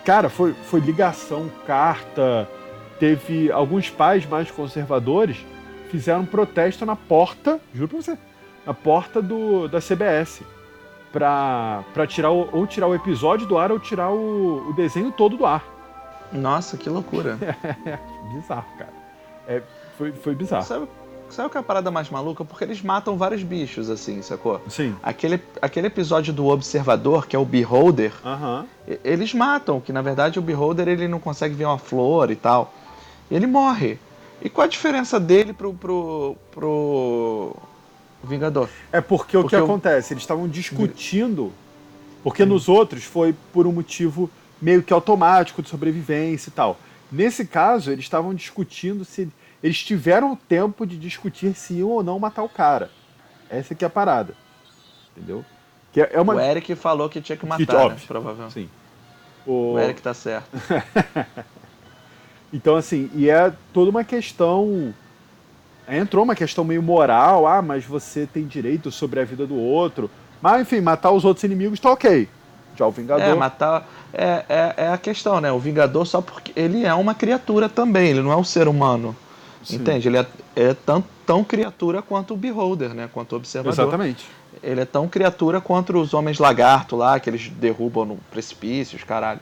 cara, foi ligação, carta. Teve alguns pais mais conservadores fizeram um protesto na porta, juro pra você, na porta da CBS, pra tirar tirar o episódio do ar ou tirar o desenho todo do ar. Nossa, que loucura. Bizarro, cara. Foi bizarro. Sabe o que é a parada mais maluca? Porque eles matam vários bichos, assim, sacou? Sim. Aquele episódio do Observador, que é o Beholder, eles matam, que na verdade o Beholder ele não consegue ver uma flor e tal. E ele morre. E qual a diferença dele pro Vingador? É porque o que acontece? Eles estavam discutindo, porque nos outros foi por um motivo meio que automático de sobrevivência e tal. Nesse caso, eles estavam discutindo se... Eles tiveram tempo de discutir se iam ou não matar o cara. Essa que é a parada. Entendeu? Que é uma... O Eric falou que tinha que matar, né? Provavelmente. Sim. O Eric tá certo. Então, assim, e é toda uma questão... Entrou uma questão meio moral. Ah, mas você tem direito sobre a vida do outro. Mas, enfim, matar os outros inimigos tá ok. Já o Vingador... matar... É a questão, né? O Vingador só porque... Ele é uma criatura também, ele não é um ser humano. Sim. Entende? Ele é tão criatura quanto o Beholder, né? Quanto o Observador. Exatamente. Ele é tão criatura quanto os Homens Lagarto lá, que eles derrubam no precipícios, caralho.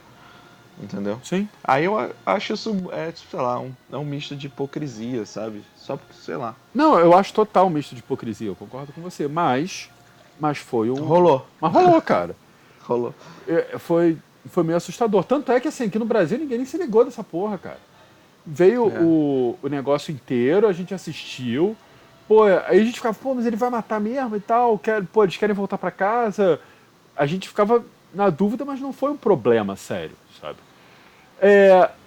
Entendeu? Sim. Aí eu acho isso, sei lá, um misto de hipocrisia, sabe? Só porque, sei lá. Não, eu acho total um misto de hipocrisia, eu concordo com você. Mas foi um... Rolou. Mas rolou, cara. Rolou. Foi meio assustador. Tanto é que, assim, aqui no Brasil ninguém nem se ligou dessa porra, cara. Veio o negócio inteiro, a gente assistiu. Pô, aí a gente ficava, mas ele vai matar mesmo e tal. Eles querem voltar pra casa. A gente ficava na dúvida, mas não foi um problema sério, sabe?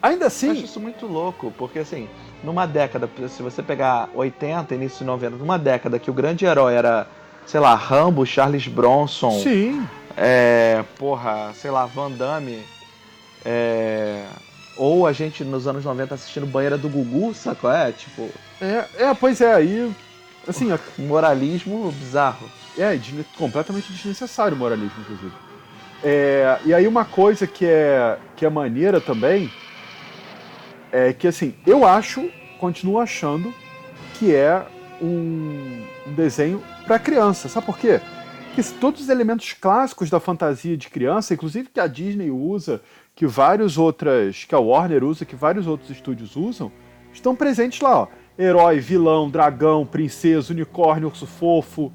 Ainda assim... Eu acho isso muito louco, porque assim, numa década, se você pegar 80, início de 90, numa década que o grande herói era, sei lá, Rambo, Charles Bronson... Sim. Sei lá, Van Damme... Ou a gente nos anos 90 assistindo Banheira do Gugu, sacou? Tipo... Pois é, aí... Assim, moralismo bizarro. Completamente desnecessário o moralismo, inclusive. E aí uma coisa que é maneira também é que, assim, continuo achando que é um desenho para criança. Sabe por quê? Porque todos os elementos clássicos da fantasia de criança, inclusive que a Disney usa, que a Warner usa, que vários outros estúdios usam, estão presentes lá, ó. Herói, vilão, dragão, princesa, unicórnio, urso fofo.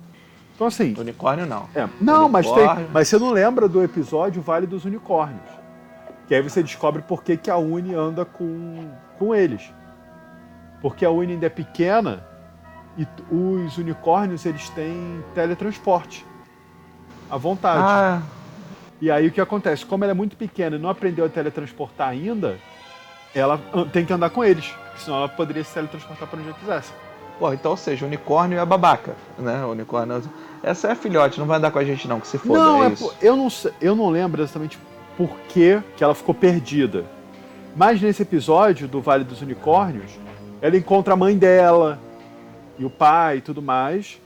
Então, assim... Unicórnio não. Não, unicórnio. Mas você não lembra do episódio Vale dos Unicórnios. Que aí você descobre por que a Uni anda com eles. Porque a Uni ainda é pequena e os unicórnios, eles têm teletransporte. À vontade. E aí o que acontece? Como ela é muito pequena e não aprendeu a teletransportar ainda, ela tem que andar com eles. Senão ela poderia se teletransportar para onde ela quisesse. Pô, então, ou seja, o unicórnio é babaca, né? O unicórnio... Essa é a filhote, não vai andar com a gente não, que se foda, não, isso. Eu não lembro exatamente por que ela ficou perdida. Mas nesse episódio do Vale dos Unicórnios, ela encontra a mãe dela e o pai e tudo mais.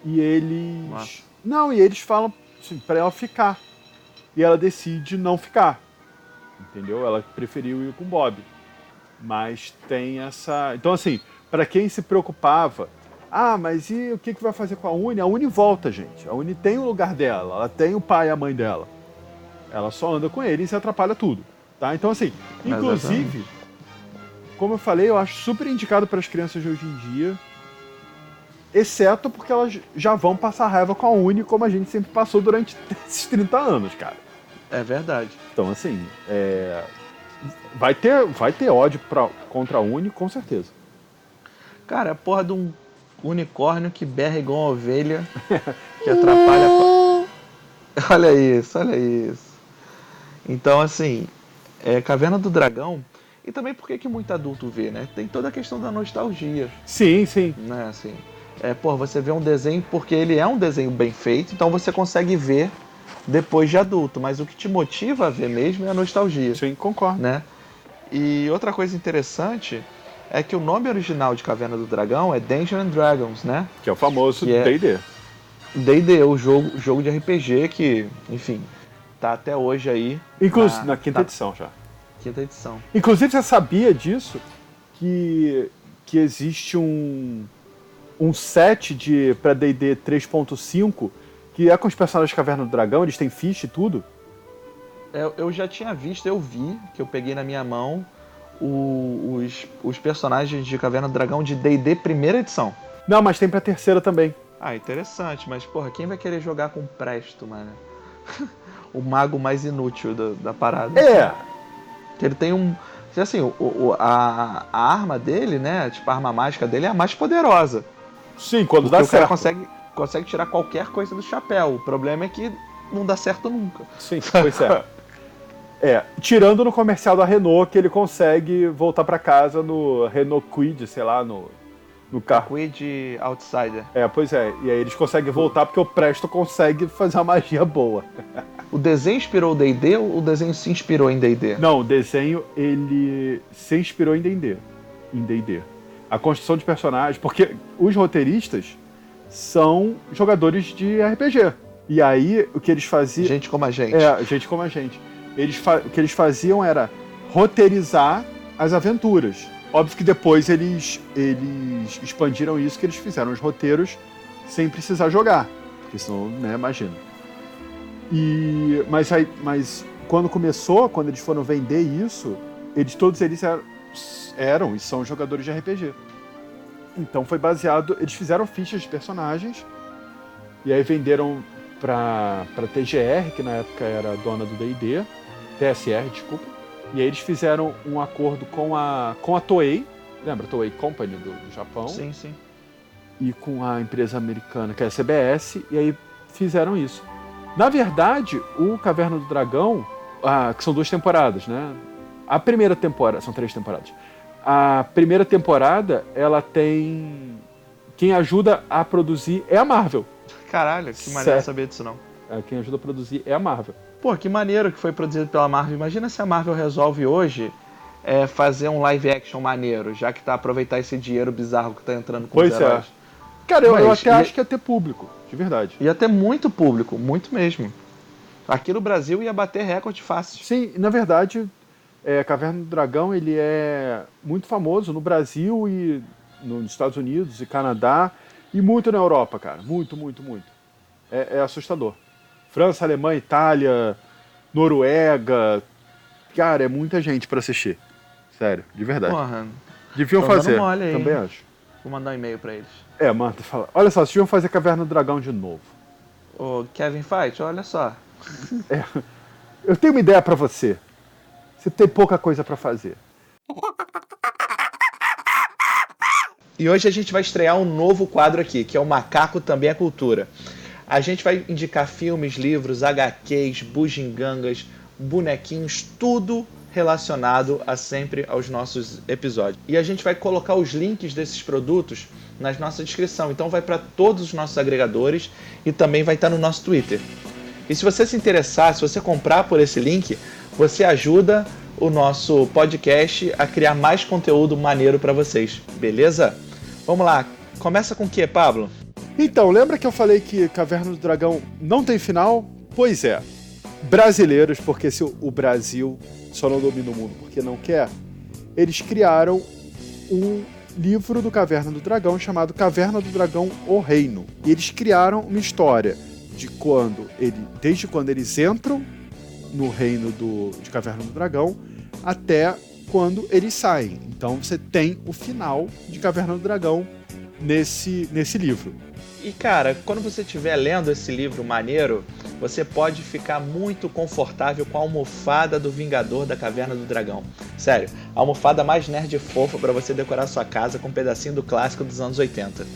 E eles... Nossa. Não, e eles falam assim, pra ela ficar. E ela decide não ficar. Entendeu? Ela preferiu ir com o Bob. Mas tem essa... Então, assim, para quem se preocupava... mas e o que vai fazer com a Uni? A Uni volta, gente. A Uni tem o lugar dela. Ela tem o pai e a mãe dela. Ela só anda com ele e se atrapalha tudo. Tá? Então, assim, inclusive, como eu falei, eu acho super indicado para as crianças de hoje em dia. Exceto porque elas já vão passar raiva com a Uni, como a gente sempre passou durante esses 30 anos, cara. É verdade. Então, assim, vai ter ódio contra a Uni, com certeza. Cara, a porra de um unicórnio que berra igual uma ovelha, que atrapalha... Olha isso. Então, assim, Caverna do Dragão... E também por que muito adulto vê, né? Tem toda a questão da nostalgia. Sim. Né, assim... você vê um desenho porque ele é um desenho bem feito, então você consegue ver depois de adulto, mas o que te motiva a ver mesmo é a nostalgia. Sim, concordo. Né? E outra coisa interessante é que o nome original de Caverna do Dragão é Dungeons and Dragons, né? Que é o famoso Que é D&D. D&D, o jogo de RPG que, enfim, tá até hoje aí. Inclusive, na quinta edição já. Quinta edição. Inclusive, você sabia disso? Que existe um set para D&D 3.5 que é com os personagens de Caverna do Dragão, eles têm ficha e tudo? Eu já tinha visto, eu vi, que eu peguei na minha mão os personagens de Caverna do Dragão de D&D primeira edição. Não, mas tem pra terceira também. Ah, interessante, mas porra, quem vai querer jogar com Presto, mano? O mago mais inútil da parada. É. Que ele tem assim, a arma dele, né? Tipo, a arma mágica dele é a mais poderosa. Sim, quando dá o certo. cara consegue tirar qualquer coisa do chapéu. O problema é que não dá certo nunca. Sim, pois é. Tirando no comercial da Renault, que ele consegue voltar pra casa no Renault Kwid, sei lá, no carro. Kwid Outsider. Pois é. E aí eles conseguem voltar porque o Presto consegue fazer uma magia boa. O desenho inspirou o D&D ou o desenho se inspirou em D&D? Não, o desenho, ele se inspirou em D&D. A construção de personagens, porque os roteiristas são jogadores de RPG. E aí, o que eles faziam... Gente como a gente. Gente como a gente. O que eles faziam era roteirizar as aventuras. Óbvio que depois eles expandiram isso, que eles fizeram os roteiros sem precisar jogar. Porque senão, né, imagina. Mas quando eles foram vender isso, todos eles eram e são jogadores de RPG. Então foi baseado... Eles fizeram fichas de personagens e aí venderam pra TGR, que na época era dona do D&D, TSR, desculpa. E aí eles fizeram um acordo com a Toei, lembra? Toei Company do Japão. Sim, sim. E com a empresa americana, que é a CBS, e aí fizeram isso. Na verdade, o Caverna do Dragão, que são 2 temporadas, né? A primeira temporada, são 3 temporadas. A primeira temporada, ela tem... Quem ajuda a produzir é a Marvel. Caralho, que maneiro saber disso não. Quem ajuda a produzir é a Marvel. Pô, que maneiro que foi produzido pela Marvel. Imagina se a Marvel resolve hoje fazer um live action maneiro, já que tá aproveitar esse dinheiro bizarro que tá entrando com os heróis. Cara, eu até acho que ia ter público, de verdade. Ia ter muito público, muito mesmo. Aqui no Brasil ia bater recorde fácil. Sim, na verdade, Caverna do Dragão, ele é muito famoso no Brasil e nos Estados Unidos e Canadá e muito na Europa, cara. Muito, muito, muito. É assustador. França, Alemanha, Itália, Noruega. Cara, é muita gente pra assistir. Sério, de verdade. Porra. Deviam fazer. Mole aí, também acho. Vou mandar um e-mail pra eles. Manda, fala. Olha só, vocês deviam fazer Caverna do Dragão de novo. Ô, Kevin Feige, olha só. Eu tenho uma ideia pra você. Você tem pouca coisa pra fazer. E hoje a gente vai estrear um novo quadro aqui, que é o Macaco Também é Cultura. A gente vai indicar filmes, livros, HQs, bugigangas, bonequinhos, tudo relacionado sempre aos nossos episódios. E a gente vai colocar os links desses produtos na nossa descrição. Então vai para todos os nossos agregadores e também vai estar no nosso Twitter. E se você se interessar, se você comprar por esse link, você ajuda o nosso podcast a criar mais conteúdo maneiro para vocês, beleza? Vamos lá, começa com o que, Pablo? Então, lembra que eu falei que Caverna do Dragão não tem final? Pois é. Brasileiros, porque se o Brasil só não domina o mundo porque não quer, eles criaram um livro do Caverna do Dragão chamado Caverna do Dragão, O Reino. E eles criaram uma história desde quando eles entram no reino de Caverna do Dragão até quando eles saem. Então você tem o final de Caverna do Dragão nesse livro. E cara, quando você estiver lendo esse livro maneiro, você pode ficar muito confortável com a almofada do Vingador da Caverna do Dragão. Sério, a almofada mais nerd e fofa pra você decorar sua casa com um pedacinho do clássico dos anos 80.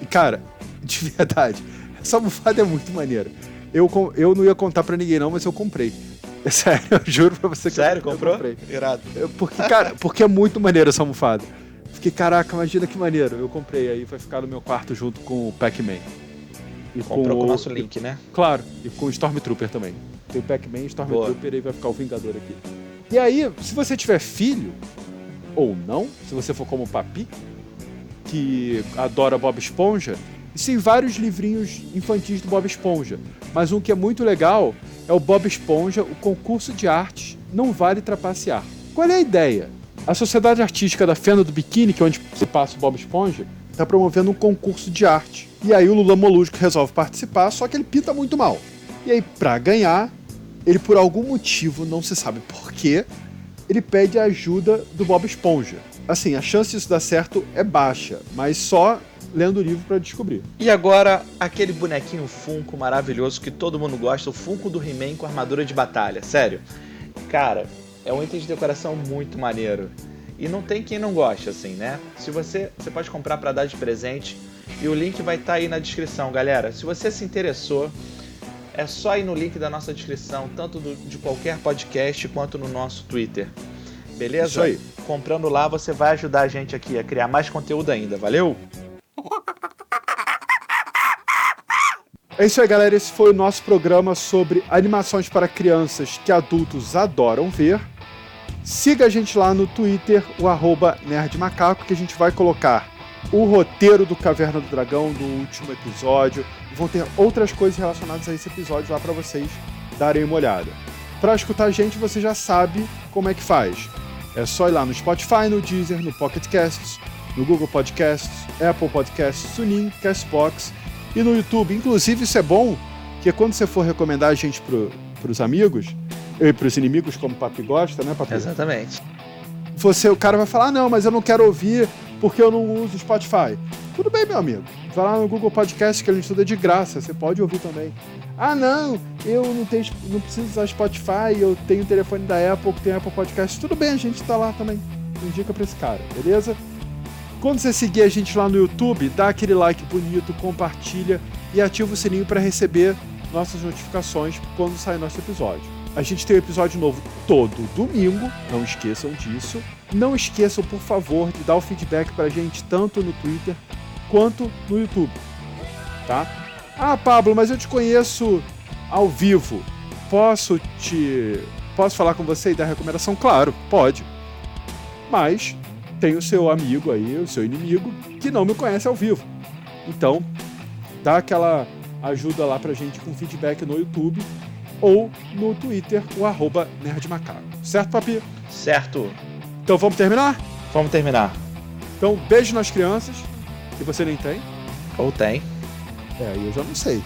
E cara, de verdade, essa almofada é muito maneira. Eu não ia contar pra ninguém não, mas eu comprei. É sério, eu juro pra você que Sério, eu comprou? comprei. Irado. Porque é muito maneira essa almofada. fiquei, caraca, imagina que maneiro. Eu comprei aí, vai ficar no meu quarto junto com o Pac-Man. E comprou com o nosso Link, né? Claro, e com o Stormtrooper também. Tem o Pac-Man e Stormtrooper, aí vai ficar o Vingador aqui. E aí, se você tiver filho, ou não, se você for como o Papi, que adora Bob Esponja, tem vários livrinhos infantis do Bob Esponja. Mas um que é muito legal é o Bob Esponja, o concurso de arte Não Vale Trapacear. Qual é a ideia? A Sociedade Artística da Fenda do Biquíni, que é onde se passa o Bob Esponja, está promovendo um concurso de arte. E aí o Lula Molusco resolve participar, só que ele pinta muito mal. E aí, pra ganhar, ele por algum motivo, não se sabe porquê, ele pede a ajuda do Bob Esponja. Assim, a chance disso dar certo é baixa, mas só lendo o livro pra descobrir. E agora, aquele bonequinho Funko maravilhoso que todo mundo gosta, o Funko do He-Man com armadura de batalha. Sério. Cara, é um item de decoração muito maneiro. E não tem quem não goste, assim, né? Você pode comprar pra dar de presente e o link vai estar aí na descrição, galera. Se você se interessou, é só ir no link da nossa descrição, tanto de qualquer podcast quanto no nosso Twitter. Beleza? Isso aí. Comprando lá, você vai ajudar a gente aqui a criar mais conteúdo ainda. Valeu? É isso aí, galera. Esse foi o nosso programa sobre animações para crianças que adultos adoram ver. Siga a gente lá no Twitter, o @nerdmacaco, que a gente vai colocar o roteiro do Caverna do Dragão do último episódio. Vão ter outras coisas relacionadas a esse episódio lá para vocês darem uma olhada. Para escutar a gente, você já sabe como é que faz. É só ir lá no Spotify, no Deezer, no Pocket Casts, no Google Podcasts, Apple Podcasts, TuneIn, Castbox e no YouTube. Inclusive, isso é bom, que quando você for recomendar a gente pros amigos, e pros inimigos, como o Papi gosta, né, Papi? Exatamente. O cara vai falar, não, mas eu não quero ouvir porque eu não uso Spotify. Tudo bem, meu amigo. Vai lá no Google Podcast, que ele estuda de graça, você pode ouvir também. Ah, não, eu não preciso usar Spotify, eu tenho o telefone da Apple, que tem Apple Podcast. Tudo bem, a gente tá lá também. Indica pra esse cara, beleza? Quando você seguir a gente lá no YouTube, dá aquele like bonito, compartilha e ativa o sininho para receber nossas notificações quando sair nosso episódio. A gente tem um episódio novo todo domingo, não esqueçam disso. Não esqueçam, por favor, de dar o feedback pra gente tanto no Twitter quanto no YouTube, tá? Ah, Pablo, mas eu te conheço ao vivo. Posso falar com você e dar recomendação? Claro, pode. Mas tem o seu amigo aí, o seu inimigo, que não me conhece ao vivo. Então, dá aquela ajuda lá pra gente com feedback no YouTube ou no Twitter, o @nerdmacaco. Certo, Papi? Certo. Então vamos terminar? Vamos terminar. Então, beijo nas crianças, que você nem tem. Ou tem. Aí eu já não sei.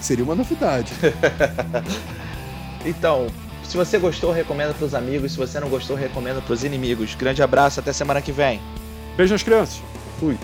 Seria uma novidade. Então, se você gostou, recomenda pros amigos. Se você não gostou, recomenda pros inimigos. Grande abraço, até semana que vem. Beijo nas crianças. Fui.